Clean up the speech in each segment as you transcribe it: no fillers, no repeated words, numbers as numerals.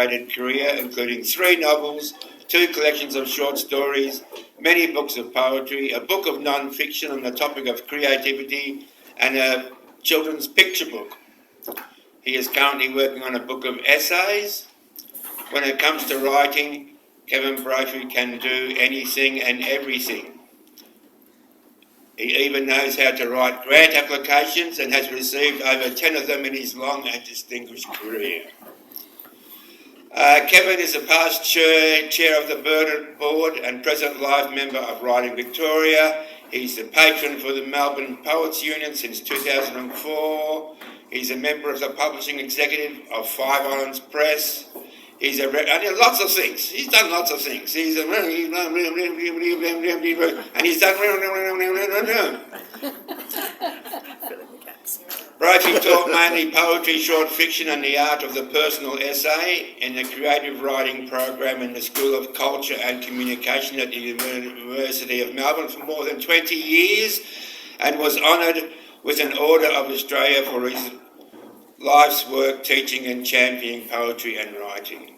decorated career, including 3 novels, 2 collections of short stories, many books of poetry, a book of non-fiction on the topic of creativity, and a children's picture book. He is currently working on a book of essays. When it comes to writing, Kevin Brophy can do anything and everything. He even knows how to write grant applications and has received over 10 of them in his long and distinguished career. Kevin is a past chair of the board and present live member of Writing Victoria. He's the patron for the Melbourne Poets Union since 2004. He's a member of the publishing executive of Five Islands Press. He's lots of things. He's done lots of things. And he's done. Brophy taught mainly poetry, short fiction, and the art of the personal essay in the creative writing program in the School of Culture and Communication at the University of Melbourne for more than 20 years, and was honoured with an Order of Australia for his life's work teaching and championing poetry and writing.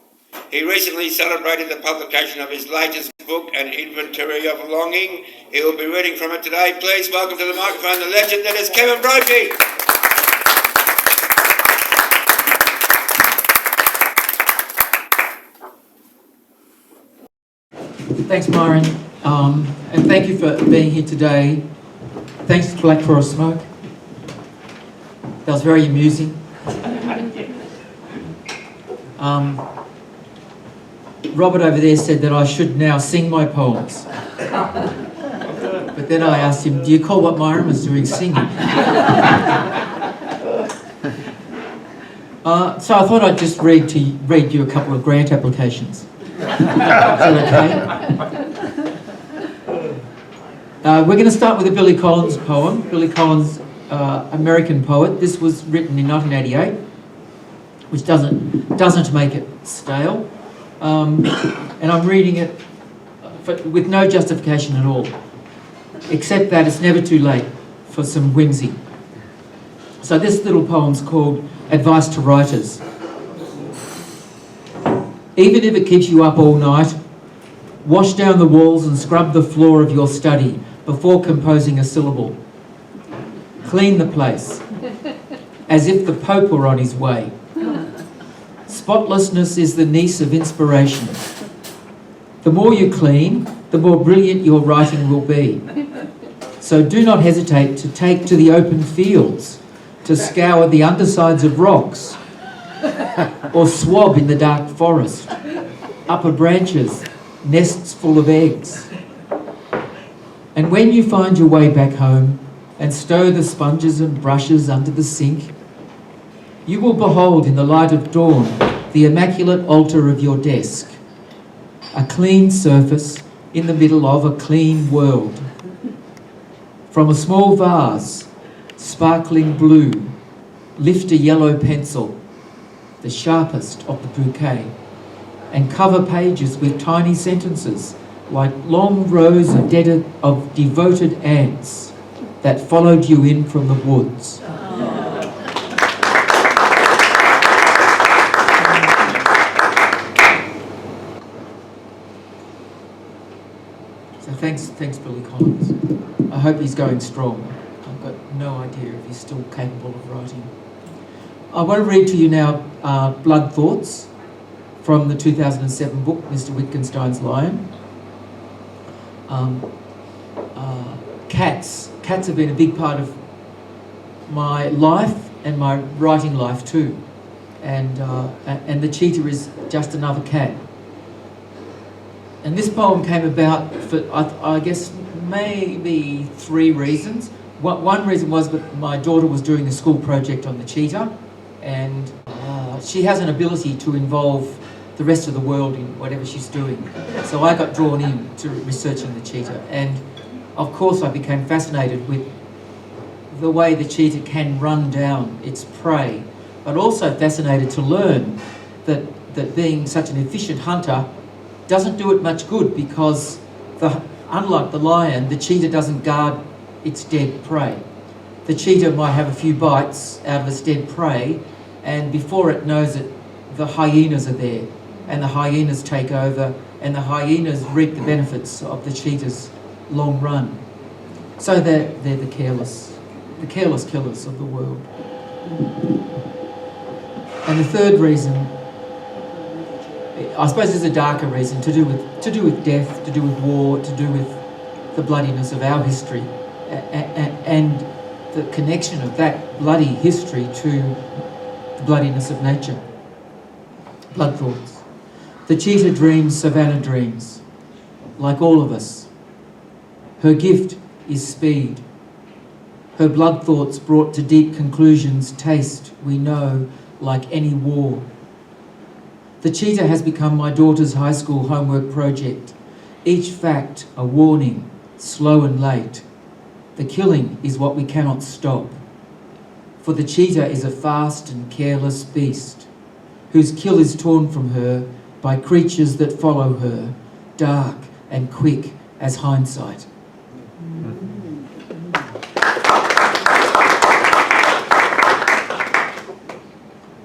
He recently celebrated the publication of his latest book, An Inventory of Longing. He will be reading from it today. Please welcome to the microphone the legend that is Kevin Brophy. Thanks, Myron, and thank you for being here today. Thanks to Black Forest Smoke. That was very amusing. Robert over there said that I should now sing my poems. But then I asked him, do you call what Myron was doing singing? So I thought I'd just read you a couple of grant applications. Is that okay? We're going to start with a Billy Collins poem. Billy Collins, American poet. This was written in 1988, which doesn't make it stale. And I'm reading it with no justification at all, except that it's never too late for some whimsy. So this little poem's called Advice to Writers. Even if it keeps you up all night, wash down the walls and scrub the floor of your study before composing a syllable. Clean the place, as if the Pope were on his way. Spotlessness is the niece of inspiration. The more you clean, the more brilliant your writing will be. So do not hesitate to take to the open fields, to scour the undersides of rocks, or swab in the dark forest, upper branches, nests full of eggs. And when you find your way back home and stow the sponges and brushes under the sink, you will behold in the light of dawn the immaculate altar of your desk, a clean surface in the middle of a clean world. From a small vase, sparkling blue, lift a yellow pencil, the sharpest of the bouquet, and cover pages with tiny sentences like long rows of devoted ants that followed you in from the woods. So thanks Billy Collins. I hope he's going strong. I've got no idea if he's still capable of writing. I want to read to you now Blood Thoughts from the 2007 book, Mr. Wittgenstein's Lion. Cats have been a big part of my life and my writing life too. And the cheetah is just another cat. And this poem came about for, I guess, maybe 3 reasons. One reason was that my daughter was doing a school project on the cheetah, and she has an ability to involve the rest of the world in whatever she's doing. So I got drawn in to researching the cheetah, and of course I became fascinated with the way the cheetah can run down its prey, but also fascinated to learn that being such an efficient hunter doesn't do it much good, because unlike the lion, the cheetah doesn't guard its dead prey. The cheetah might have a few bites out of its dead prey, and before it knows it, the hyenas are there, and the hyenas take over, and the hyenas reap the benefits of the cheetah's long run. So they're the careless killers of the world. And the third reason, I suppose, is a darker reason, to do with death, to do with war, to do with the bloodiness of our history, and the connection of that bloody history to the bloodiness of nature. Blood thoughts. The cheetah dreams savannah dreams, like all of us. Her gift is speed. Her blood thoughts brought to deep conclusions taste, we know, like any war. The cheetah has become my daughter's high school homework project. Each fact a warning, slow and late. The killing is what we cannot stop. For the cheetah is a fast and careless beast, whose kill is torn from her by creatures that follow her, dark and quick as hindsight.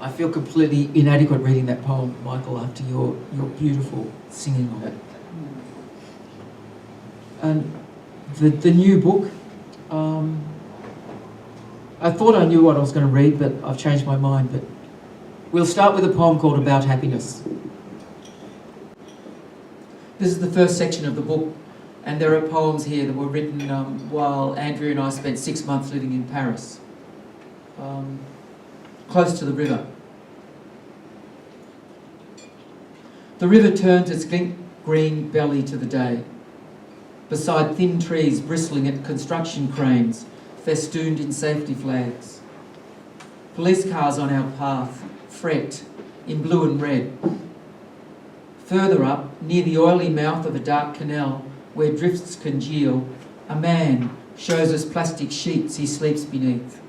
I feel completely inadequate reading that poem, Michael, after your beautiful singing of it. And the new book, I thought I knew what I was going to read, but I've changed my mind. But we'll start with a poem called About Happiness. This is the first section of the book, and there are poems here that were written while Andrea and I spent 6 months living in Paris, close to the river. The river turns its green belly to the day, beside thin trees bristling at construction cranes, festooned in safety flags. Police cars on our path fret in blue and red. Further up, near the oily mouth of a dark canal where drifts congeal, a man shows us plastic sheets he sleeps beneath.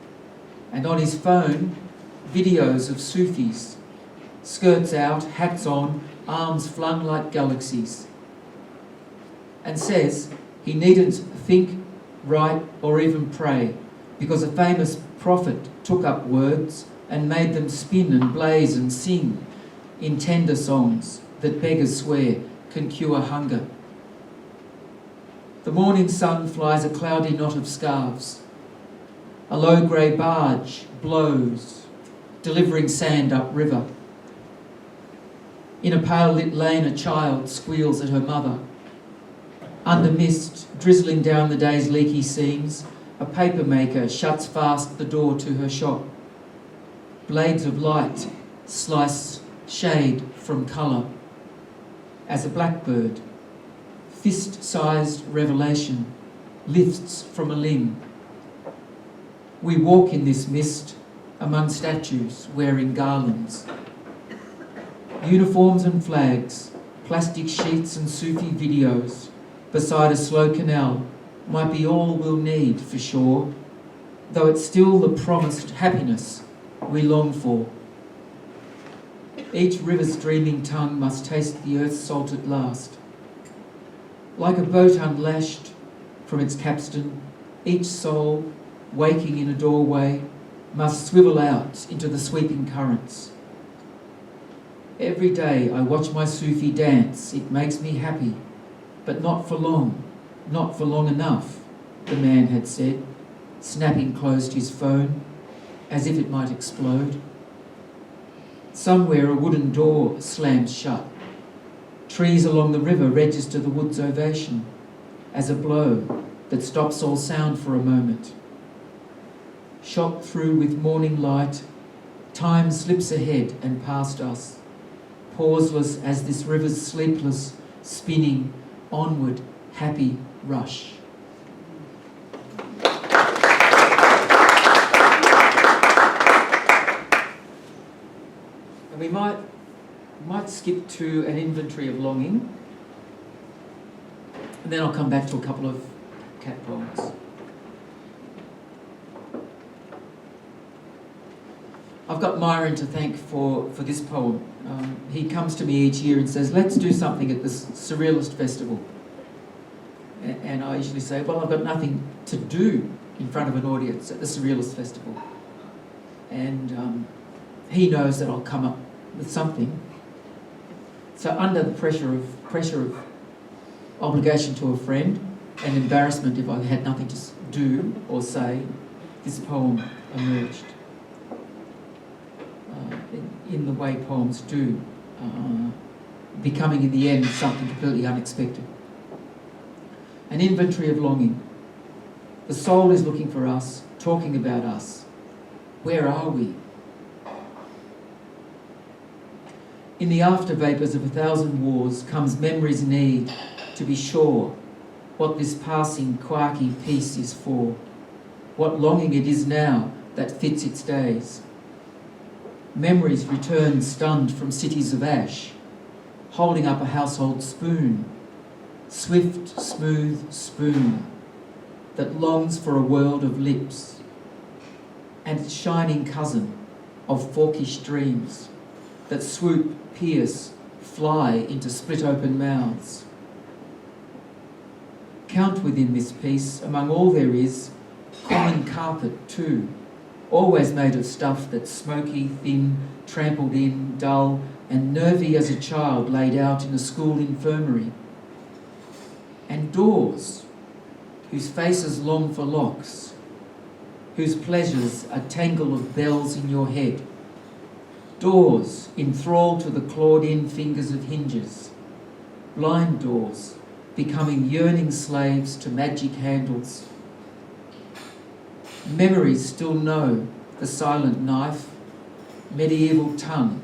And on his phone, videos of Sufis, skirts out, hats on, arms flung like galaxies. And says he needn't think, write, or even pray, because a famous prophet took up words and made them spin and blaze and sing in tender songs that beggars swear can cure hunger. The morning sun flies a cloudy knot of scarves. A low grey barge blows, delivering sand upriver. In a pale lit lane, a child squeals at her mother. Under mist, drizzling down the day's leaky seams, a paper maker shuts fast the door to her shop. Blades of light slice shade from colour. As a blackbird, fist-sized revelation lifts from a limb. We walk in this mist among statues wearing garlands. Uniforms and flags, plastic sheets and Sufi videos beside a slow canal might be all we'll need for sure, though it's still the promised happiness we long for. Each river's dreaming tongue must taste the earth's salt at last. Like a boat unlashed from its capstan, each soul, waking in a doorway, must swivel out into the sweeping currents. Every day I watch my Sufi dance. It makes me happy, but not for long enough, the man had said, snapping closed his phone as if it might explode. Somewhere a wooden door slams shut. Trees along the river register the wood's ovation as a blow that stops all sound for a moment. Shot through with morning light, time slips ahead and past us, pauseless as this river's sleepless, spinning, onward, happy rush. And we might skip to an inventory of longing, and then I'll come back to a couple of cat poems. I've got Myron to thank for this poem. He comes to me each year and says, let's do something at this Surrealist Festival. And I usually say, well, I've got nothing to do in front of an audience at the Surrealist Festival. And he knows that I'll come up with something. So under the pressure of obligation to a friend and embarrassment if I had nothing to do or say, this poem emerged in the way poems do, becoming in the end something completely unexpected. An inventory of longing. The soul is looking for us, talking about us. Where are we? In the after vapours of 1,000 wars comes memory's need to be sure what this passing quarky peace is for, what longing it is now that fits its days. Memories return stunned from cities of ash, holding up a household spoon, swift, smooth spoon that longs for a world of lips, and its shining cousin of forkish dreams that swoop, pierce, fly into split open mouths. Count within this piece, among all there is, common carpet too, always made of stuff that's smoky, thin, trampled in, dull, and nervy as a child laid out in a school infirmary. And doors, whose faces long for locks, whose pleasures a tangle of bells in your head. Doors enthralled to the clawed-in fingers of hinges. Blind doors, becoming yearning slaves to magic handles. Memories still know the silent knife, medieval tongue,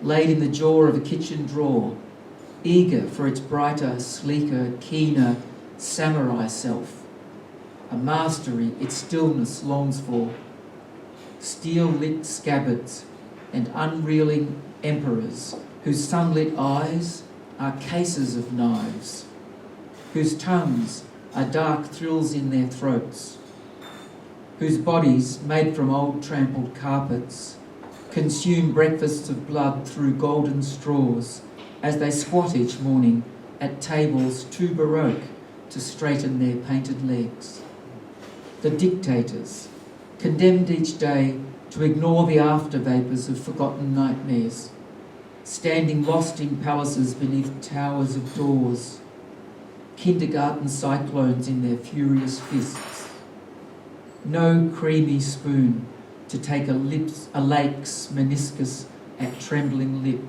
laid in the jaw of a kitchen drawer, eager for its brighter, sleeker, keener samurai self, a mastery its stillness longs for, steel-lit scabbards and unreeling emperors whose sunlit eyes are cases of knives, whose tongues are dark thrills in their throats, whose bodies, made from old trampled carpets, consume breakfasts of blood through golden straws as they squat each morning at tables too baroque to straighten their painted legs. The dictators, condemned each day to ignore the after vapours of forgotten nightmares, standing lost in palaces beneath towers of doors, kindergarten cyclones in their furious fists. No creamy spoon to take a lake's meniscus at trembling lip.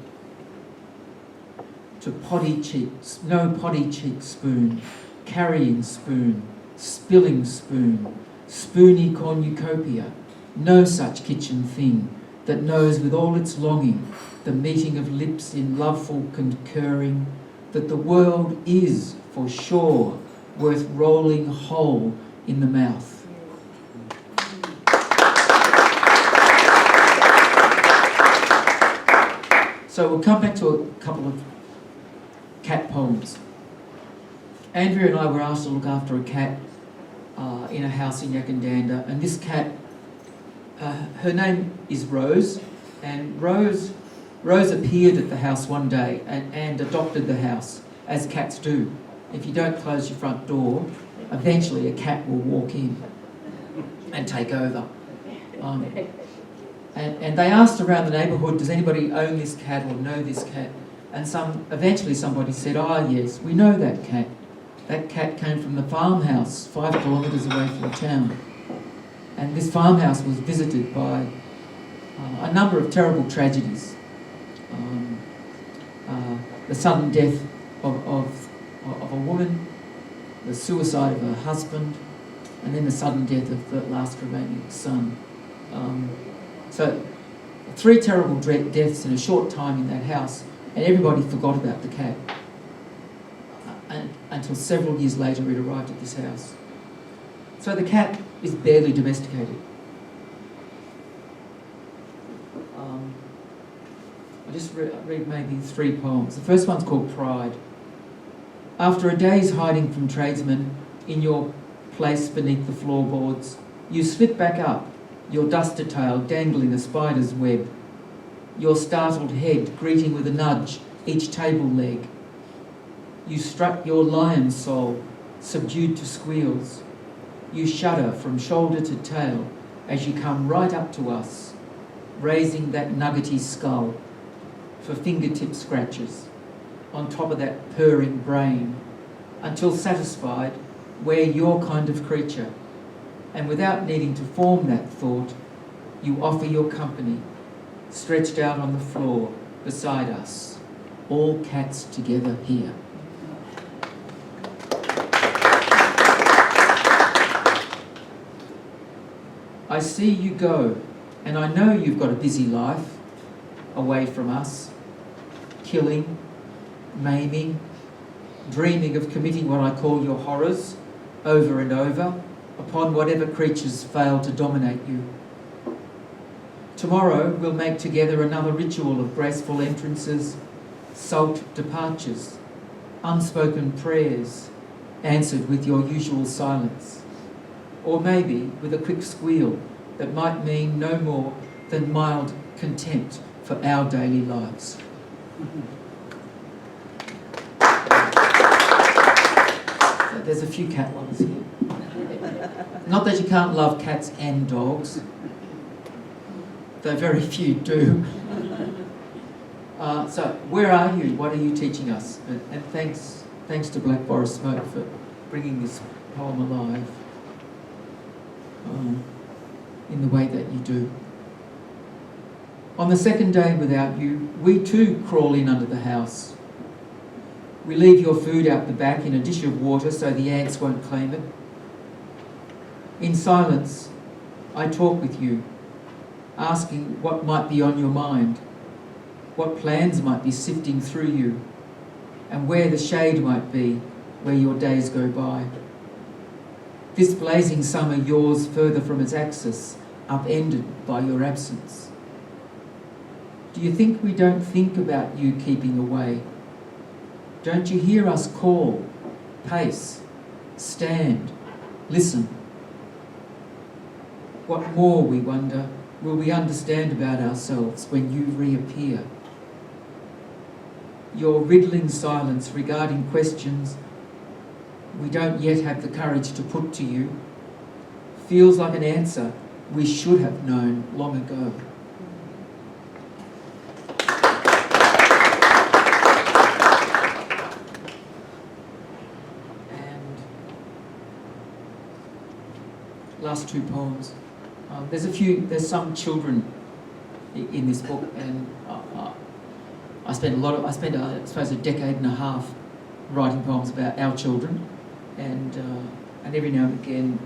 To potty cheeks, no potty cheek spoon, carrying spoon, spilling spoon, spoony cornucopia, no such kitchen thing that knows with all its longing the meeting of lips in loveful concurring that the world is for sure worth rolling whole in the mouth. So we'll come back to a couple of cat poems. Andrea and I were asked to look after a cat in a house in Yakandanda, and this cat, her name is Rose, and Rose appeared at the house one day and adopted the house, as cats do. If you don't close your front door, eventually a cat will walk in and take over. And they asked around the neighbourhood, does anybody own this cat or know this cat? And eventually somebody said, yes, we know that cat. That cat came from the farmhouse 5 kilometres away from town. And this farmhouse was visited by a number of terrible tragedies. The sudden death of a woman, the suicide of her husband, and then the sudden death of the last remaining son. So 3 terrible deaths in a short time in that house, and everybody forgot about the cat until several years later it arrived at this house. So the cat is barely domesticated. I'll just read maybe 3 poems. The first one's called Pride. After a day's hiding from tradesmen in your place beneath the floorboards, you slip back up, your duster tail dangling a spider's web, your startled head greeting with a nudge each table leg. You strut your lion soul, subdued to squeals. You shudder from shoulder to tail as you come right up to us, raising that nuggety skull, for fingertip scratches on top of that purring brain until satisfied we're your kind of creature, and without needing to form that thought, you offer your company, stretched out on the floor beside us, all cats together here. I see you go, and I know you've got a busy life away from us, killing, maiming, dreaming of committing what I call your horrors over and over upon whatever creatures fail to dominate you. Tomorrow we'll make together another ritual of graceful entrances, salt departures, unspoken prayers answered with your usual silence, or maybe with a quick squeal that might mean no more than mild contempt for our daily lives. So there's a few cat ones here. Not that you can't love cats and dogs, though very few do. So where are you? What are you teaching us? And thanks to Black Forest Smoke for bringing this poem alive in the way that you do. On the second day without you, we too crawl in under the house. We leave your food out the back in a dish of water so the ants won't claim it. In silence, I talk with you, asking what might be on your mind, what plans might be sifting through you, and where the shade might be where your days go by. This blazing summer yaws further from its axis, upended by your absence. Do you think we don't think about you keeping away? Don't you hear us call, pace, stand, listen? What more, we wonder, will we understand about ourselves when you reappear? Your riddling silence regarding questions we don't yet have the courage to put to you feels like an answer we should have known long ago. And last two poems. There's some children in this book, and I spent I suppose a decade and a half writing poems about our children, and every now and again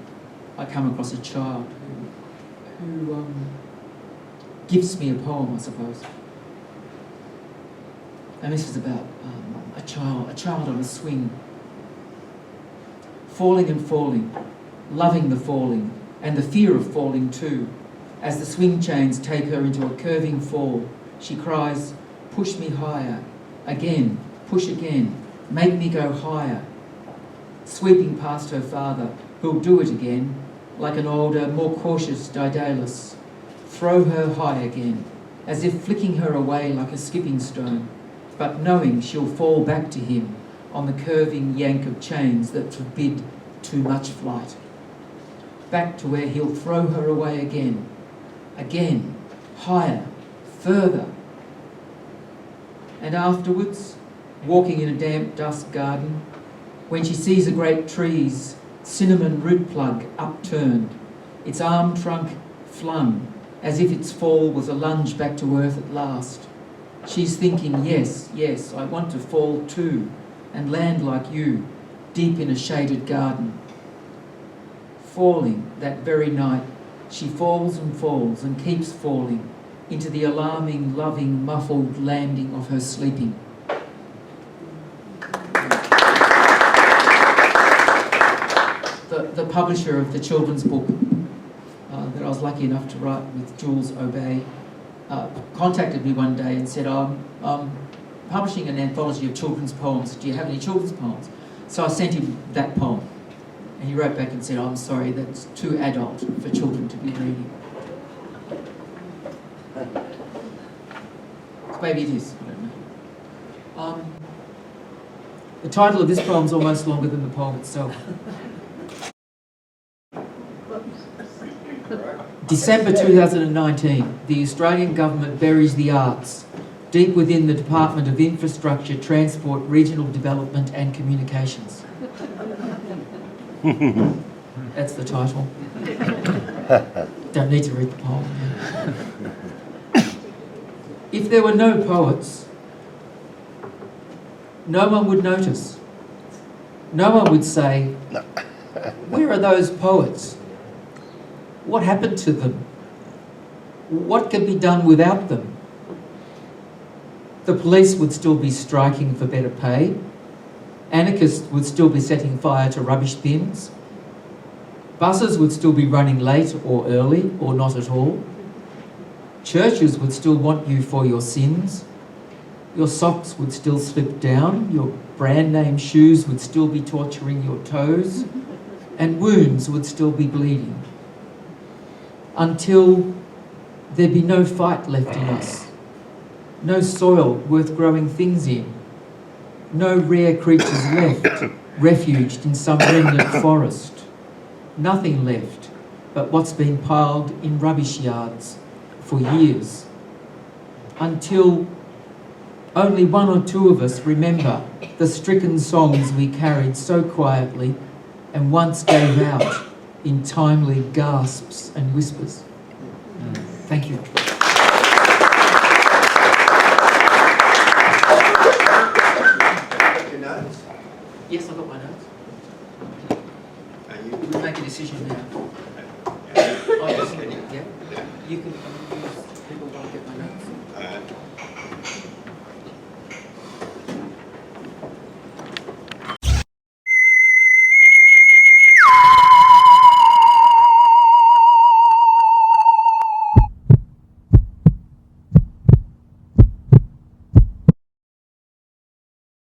I come across a child who gives me a poem, I suppose. And this is about a child on a swing, falling and falling, loving the falling, and the fear of falling too. As the swing chains take her into a curving fall, she cries, "Push me higher, again, push again, make me go higher." Sweeping past her father, who'll do it again, like an older, more cautious Daedalus, throw her high again, as if flicking her away like a skipping stone, but knowing she'll fall back to him on the curving yank of chains that forbid too much flight. Back to where he'll throw her away again, higher, further. And afterwards, walking in a damp dusk garden, when she sees a great tree's cinnamon root plug upturned, its arm trunk flung, as if its fall was a lunge back to earth at last, she's thinking, yes, I want to fall too, and land like you, deep in a shaded garden. Falling that very night, she falls and keeps falling into the alarming, loving, muffled landing of her sleeping. The publisher of the children's book that I was lucky enough to write with, Jules Obey, contacted me one day and said, I'm publishing an anthology of children's poems. Do you have any children's poems? So I sent him that poem. And he wrote back and said, I'm sorry, that's too adult for children to be reading. Maybe it is, I don't know. The title of this poem is almost longer than the poem itself. December 2019, the Australian government buries the arts deep within the Department of Infrastructure, Transport, Regional Development and Communications. That's the title. Don't need to read the poem. If there were no poets, no one would notice. No one would say, where are those poets? What happened to them? What could be done without them? The police would still be striking for better pay. Anarchists would still be setting fire to rubbish bins. Buses would still be running late or early or not at all. Churches would still want you for your sins. Your socks would still slip down. Your brand name shoes would still be torturing your toes. And wounds would still be bleeding. Until there'd be no fight left in us. No soil worth growing things in. No rare creatures left, refuged in some remnant forest. Nothing left but what's been piled in rubbish yards for years. Until only one or two of us remember the stricken songs we carried so quietly and once gave out in timely gasps and whispers. Thank you. Your notes? Yes, I've got my notes. Are you? We'll make a decision now. Yeah. Oh, yes. Yeah. You can.